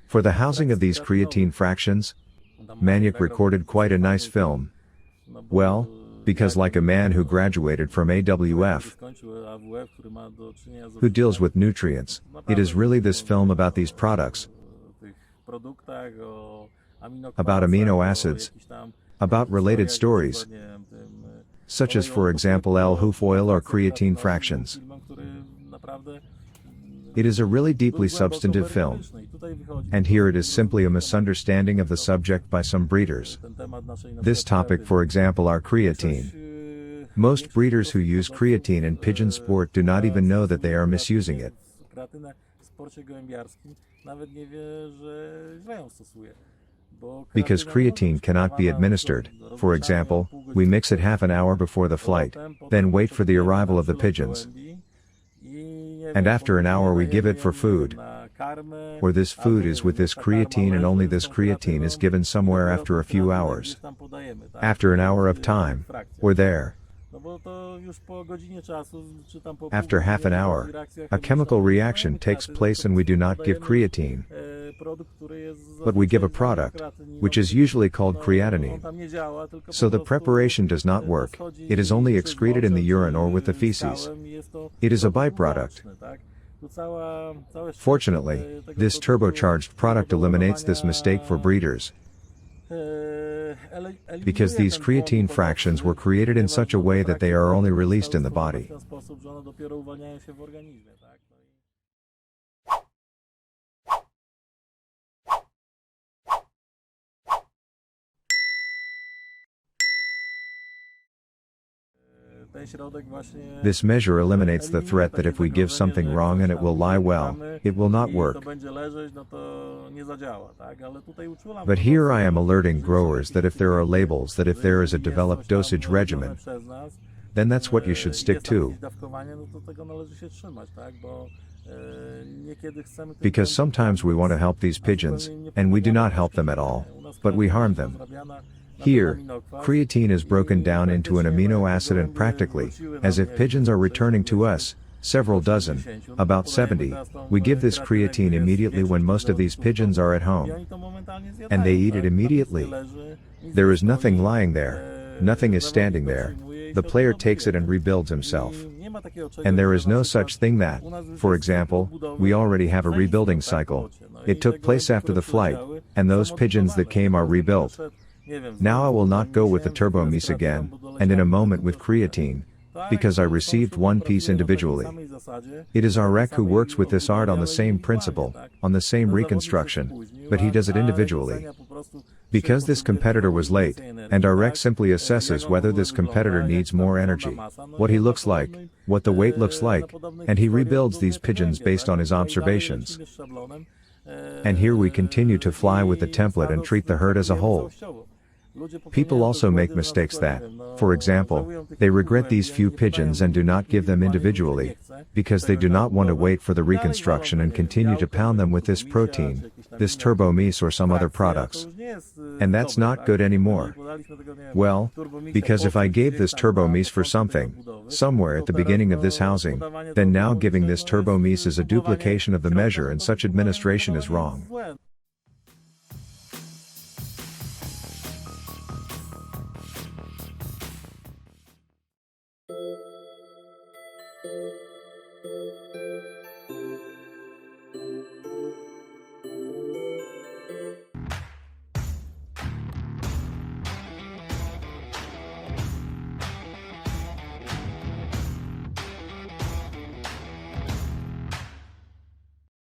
For the housing of these creatine fractions, Maniac recorded quite a nice film. Well, because like a man who graduated from AWF, who deals with nutrients, it is really this film about these products, about amino acids, about related stories, such as for example L-hoof oil or creatine fractions. It is a really deeply substantive film. And here it is simply a misunderstanding of the subject by some breeders. This topic for example are creatine. Most breeders who use creatine in pigeon sport do not even know that they are misusing it. Because creatine cannot be administered, for example, we mix it half an hour before the flight, then wait for the arrival of the pigeons. And after an hour we give it for food. Or this food is with this creatine and only this creatine is given somewhere after a few hours. After an hour of time, or there. After half an hour, a chemical reaction takes place and we do not give creatine, but we give a product, which is usually called creatinine. So the preparation does not work, it is only excreted in the urine or with the feces. It is a byproduct. Fortunately, this turbocharged product eliminates this mistake for breeders. Because these creatine fractions were created in such a way that they are only released in the body. This measure eliminates the threat that if we give something wrong and it will lie well, it will not work. But here I am alerting growers that if there are labels that if there is a developed dosage regimen, then that's what you should stick to. Because sometimes we want to help these pigeons, and we do not help them at all, but we harm them. Here, creatine is broken down into an amino acid and practically, as if pigeons are returning to us, several dozen, about 70, we give this creatine immediately when most of these pigeons are at home. And they eat it immediately. There is nothing lying there, nothing is standing there, the player takes it and rebuilds himself. And there is no such thing that, for example, we already have a rebuilding cycle. It took place after the flight, and those pigeons that came are rebuilt. Now I will not go with the turbo-mese again, and in a moment with creatine, because I received one piece individually. It is our rec who works with this art on the same principle, on the same reconstruction, but he does it individually. Because this competitor was late, and our rec simply assesses whether this competitor needs more energy, what he looks like, what the weight looks like, and he rebuilds these pigeons based on his observations. And here we continue to fly with the template and treat the herd as a whole. People also make mistakes that, for example, they regret these few pigeons and do not give them individually, because they do not want to wait for the reconstruction and continue to pound them with this protein, this turbo-mese or some other products. And that's not good anymore. Well, because if I gave this turbo-mese for something, somewhere at the beginning of this housing, then now giving this turbo-mese is a duplication of the measure and such administration is wrong.